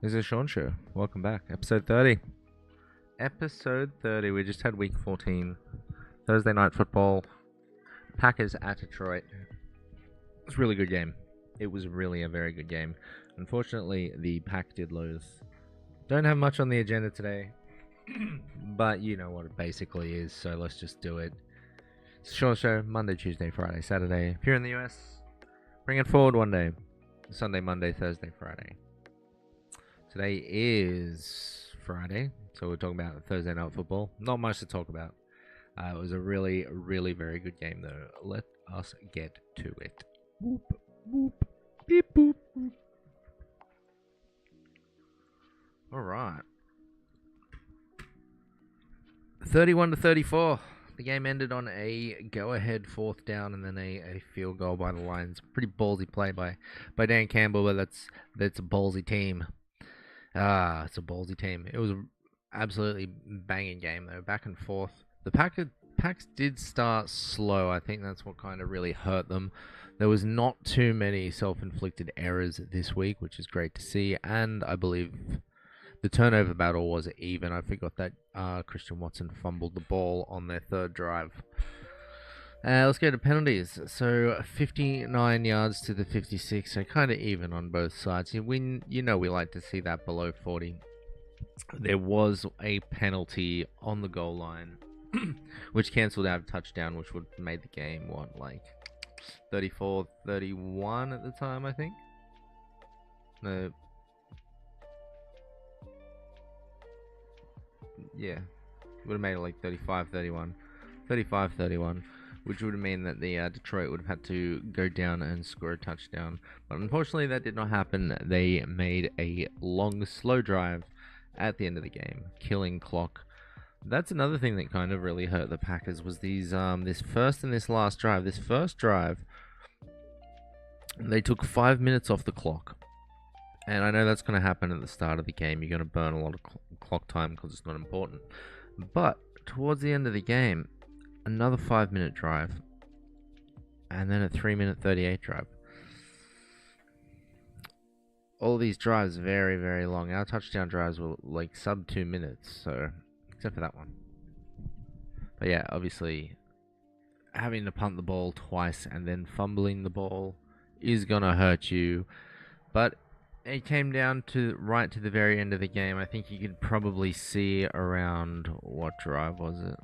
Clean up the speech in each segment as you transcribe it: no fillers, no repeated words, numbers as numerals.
This is TheShaunShow. Welcome back. Episode 30. Episode 30. We just had week 14. Thursday night football. Packers at Detroit. It was a really good game. It was really a very good game. Unfortunately, the Pack did lose. Don't have much on the agenda today. But you know what it basically is, so let's just do it. It's a short show. Monday, Tuesday, Friday, Saturday. If you're in the US, bring it forward one day. Sunday, Monday, Thursday, Friday. Today is Friday, so we're talking about Thursday night football. Not much to talk about. It was a really, really very good game, though. Let us get to it. Boop, boop, beep, boop, boop. All right. 31-34. The game ended on a go-ahead fourth down and then a field goal by the Lions. Pretty ballsy play by Dan Campbell, but that's a ballsy team. It's a ballsy team. It was an absolutely banging game, though. Back and forth. The Packs did start slow. I think that's what kind of really hurt them. There was not too many self-inflicted errors this week, which is great to see. And I believe the turnover battle was even. I forgot that Christian Watson fumbled the ball on their third drive. Let's go to penalties. So 59 yards to the 56, so kind of even on both sides. We like to see that below 40. There was a penalty on the goal line, which cancelled out a touchdown, which would have made the game, 34-31 at the time, I think? No. Yeah. Would have made it like 35-31. 35-31. Which would mean that the Detroit would have had to go down and score a touchdown. But unfortunately, that did not happen. They made a long, slow drive at the end of the game, killing clock. That's another thing that kind of really hurt the Packers was this first and this last drive. This first drive, they took 5 minutes off the clock. And I know that's going to happen at the start of the game. You're going to burn a lot of clock time because it's not important. But towards the end of the game, another 5-minute drive, and then a 3-minute 38 drive. All these drives very, very long. Our touchdown drives were like sub 2 minutes, so except for that one. But yeah, obviously, having to punt the ball twice and then fumbling the ball is gonna hurt you. But it came down to right to the very end of the game. I think you could probably see around what drive was it?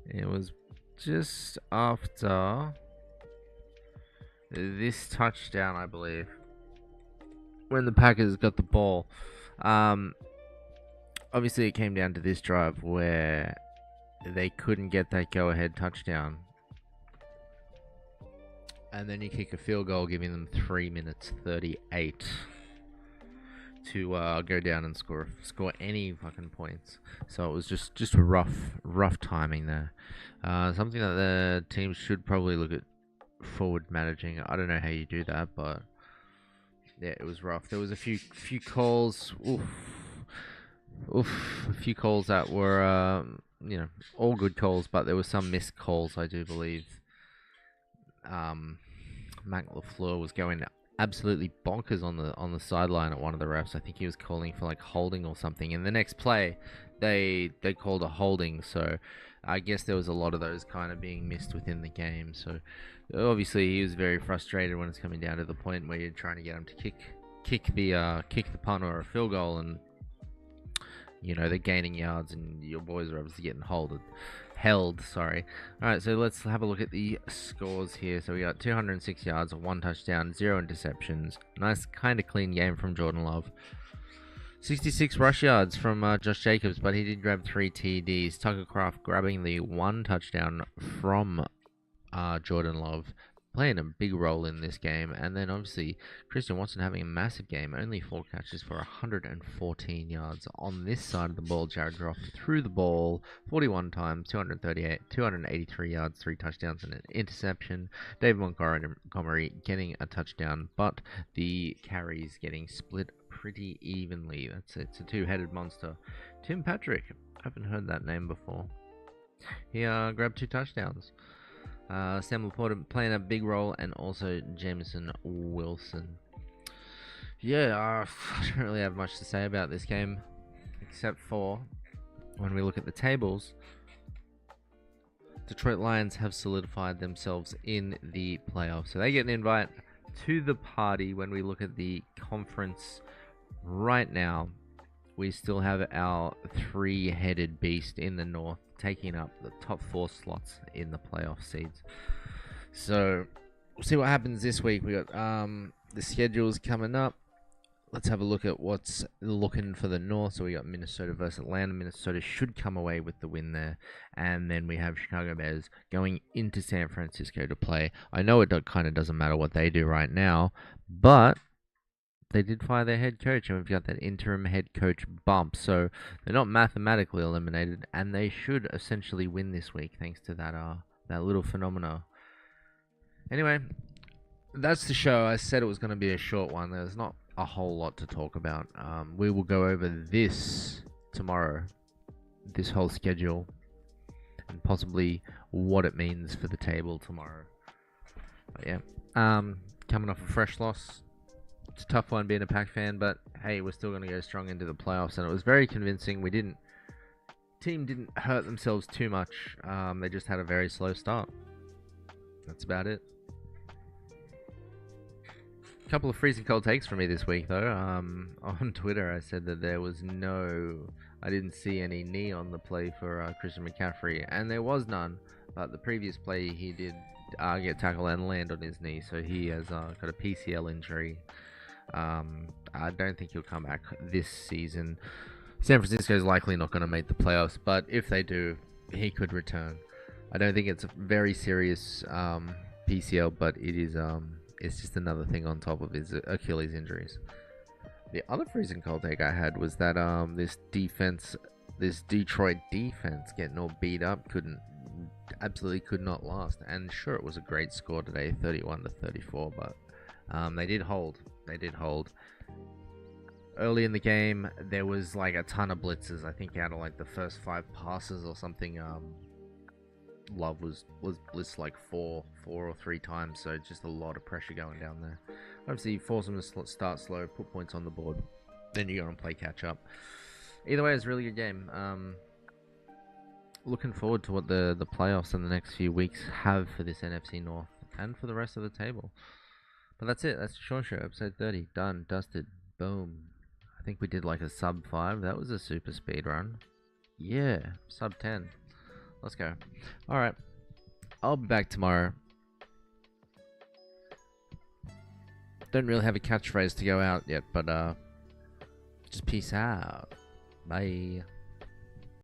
It was just after this touchdown, I believe, when the Packers got the ball. Obviously, it came down to this drive where they couldn't get that go-ahead touchdown. And then you kick a field goal, giving them 3 minutes 38 to go down and score any fucking points. So it was just rough timing there. Something that the team should probably look at forward managing. I don't know how you do that, but yeah, it was rough. There was a few calls. A few calls that were all good calls, but there were some missed calls. I do believe. Mac LaFleur was going absolutely bonkers on the sideline at one of the refs. I think he was calling for like holding or something. In the next play, they called a holding. So I guess there was a lot of those kind of being missed within the game. So obviously he was very frustrated when it's coming down to the point where you're trying to get him to kick the punt or a field goal, and they're gaining yards, and your boys are obviously getting held. Sorry. All right, so let's have a look at the scores here. So we got 206 yards, 1 touchdown, 0 interceptions. Nice, kind of clean game from Jordan Love. 66 rush yards from Josh Jacobs, but he did grab 3 TDs. Tucker Kraft grabbing the 1 touchdown from Jordan Love, playing a big role in this game. And then obviously Christian Watson having a massive game, only 4 catches for 114 yards. On this side of the ball, Jared Goff threw the ball 41 times, 283 yards, 3 touchdowns and an interception. David Montgomery getting a touchdown, but the carries getting split pretty evenly. It's a two-headed monster. Tim Patrick, I haven't heard that name before. He grabbed 2 touchdowns. Sam Laporta playing a big role, and also Jameson Wilson. Yeah, I don't really have much to say about this game, except for when we look at the tables, Detroit Lions have solidified themselves in the playoffs. So they get an invite to the party. When we look at the conference right now, we still have our three-headed beast in the north taking up the top 4 slots in the playoff seeds. So we'll see what happens this week. We got the schedules coming up. Let's have a look at what's looking for the North. So we got Minnesota versus Atlanta. Minnesota should come away with the win there. And then we have Chicago Bears going into San Francisco to play. I know it kind of doesn't matter what they do right now, but they did fire their head coach, and we've got that interim head coach bump. So they're not mathematically eliminated, and they should essentially win this week thanks to that little phenomena. Anyway, that's the show. I said it was going to be a short one. There's not a whole lot to talk about. We will go over this tomorrow, this whole schedule, and possibly what it means for the table tomorrow. But yeah, coming off a fresh loss. It's a tough one being a Pack fan, but hey, we're still going to go strong into the playoffs, and it was very convincing. Team didn't hurt themselves too much. They just had a very slow start. That's about it. Couple of freezing cold takes from me this week though. On Twitter I said that I didn't see any knee on the play for Christian McCaffrey, and there was none, but the previous play he did get tackled and land on his knee, so he has got a PCL injury. I don't think he'll come back this season. San Francisco is likely not going to make the playoffs, but if they do, he could return. I don't think it's a very serious PCL, but it's just another thing on top of his Achilles injuries. The other freezing cold take I had was that this Detroit defense getting all beat up absolutely could not last. And sure, it was a great score today, 31-34, but they did hold. Early in the game, there was like a ton of blitzes. I think out of like the first 5 passes or something, Love was blitzed like four or 3 times, so just a lot of pressure going down there. Obviously, force them to start slow, put points on the board, then you go and play catch up. Either way, it's a really good game. Looking forward to what the playoffs in the next few weeks have for this NFC North and for the rest of the table. But that's it. That's TheShaunShow, episode 30. Done, dusted, boom. I think we did like a sub 5. That was a super speed run. Yeah, sub 10. Let's go. Alright. I'll be back tomorrow. Don't really have a catchphrase to go out yet, but just peace out. Bye.